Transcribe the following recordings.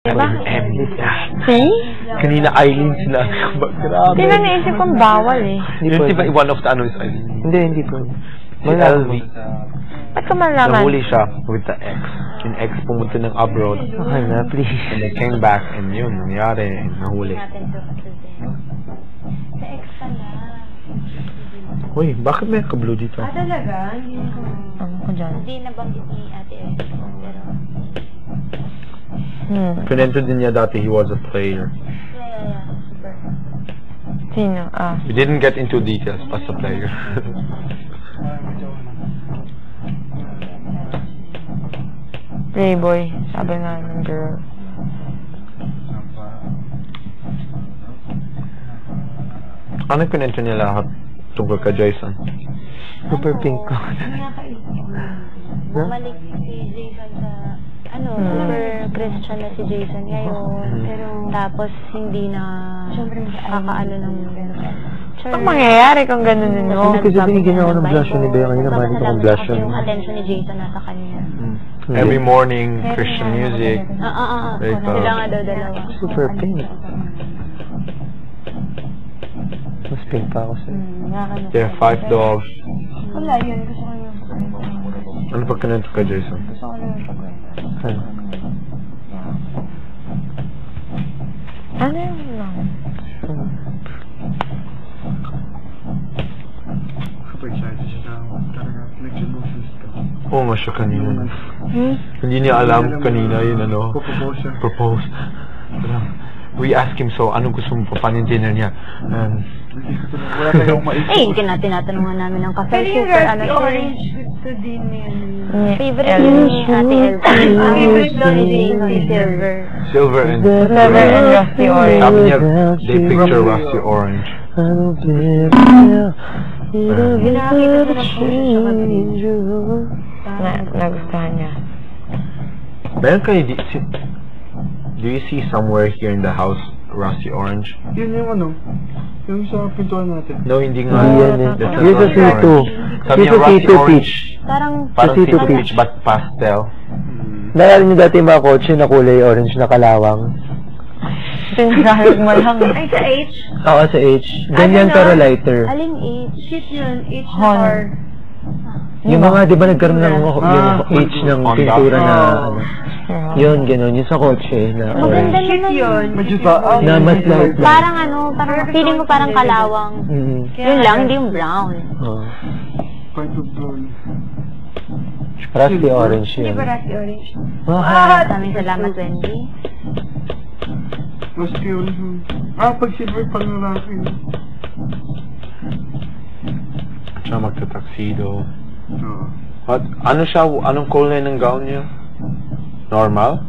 Diba? See? Kanina Eileen sila. Grabe. Di na naisip kong bawal eh. Yun diba one of the ano is Eileen? Hindi po. Si LV. Ba't ka malaman? Nahuli siya with the ex. Yung ex pumunta ng abroad. Okay na, please. And they came back and yun, nangyari. Nahuli. Sa ex ka na. Uy, bakit may ka-blue dito? Talaga? Ano ko dyan? Hindi nabanggit ni Ate Ex. Pero... Pinento din niya dati he was a player. Yeah. Super. Sino? We didn't get into details, basta player. Playboy. Sabi nga ng girl. Ano yung pinento niya lahat tungkol ka Jason? Super pink ko. Bumalik si Jason sa... super Christian na si Jason ngayon. Pero tapos hindi na kakaano ng church. Anong mangyayari kung ganun din mo? Kasi binigyan ako ng blush ni Bea kanina. Malit akong blush yun. Yung attention ni Jason nasa kanya. Every morning, Christian music. Sila nga daw dalawa. Super pink. Mas pink pa ako sa'yo. There are 5 dogs. Wala yun. Gusto ko yun. Ano pa kinento ka Jason? Gusto ko yun. Ano yun lang? Super excited siya na talaga mixed emotions ka. Oo nga siya kanina. Hindi niya alam kanina yun ano. Propose siya. Propose. We asked him, so anong gusto mo pa panin dinner niya? Wala kayong maisip. Eh, tinatanungan namin ng cafe. Pero yung Super, red orange gusto din yun. favorite ni Ate Elsa. Favorite daw ni Silver. Silver and Rusty Orange. sabi niya, they picture Rusty Orange. Ginakita ko na po siya mabilis. Nagustuhan niya. Meron kayo, do you see somewhere here in the house Rusty Orange? Yun yung ano, yung sa pintuan natin. No, hindi nga. Yan eh. That's Here's a Rusty C2. Orange. Sabi niya Here's a Rusty C2 Orange. peach. Parang Parang C2 C2 peach. peach but pastel. Naalala niyo dati yung mga kotse na kulay orange na kalawang? Pinarag mo lang. Ay, sa H? Oo, sa H. Ganyan pero lighter. Alin H? Shit yun. H na Hon. R. Yung mga, di ba nagkaroon ng yung H ng Honda. pintura na, ano, yun, gano'n, yung sa kotse na orange. Maganda naman Yun. Medyo ba? Na mas light lang. Parang ano, parang feeling mo parang kalawang. Yun lang, hindi yung brown. Oh. Part of brown. Rusty orange Hindi yun. ba rusty orange? Maraming salamat, Wendy. Mas pure yun. Pag silver pang lalaki. Siya magta-tuxedo. Oo. What? Ano siya? Anong kulay ng gown niya? Normal?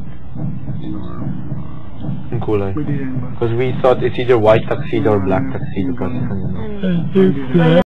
Yung kulay. Pwede yan ba? Because we thought it's either white tuxedo or black tuxedo. Kasi, Pwede yan.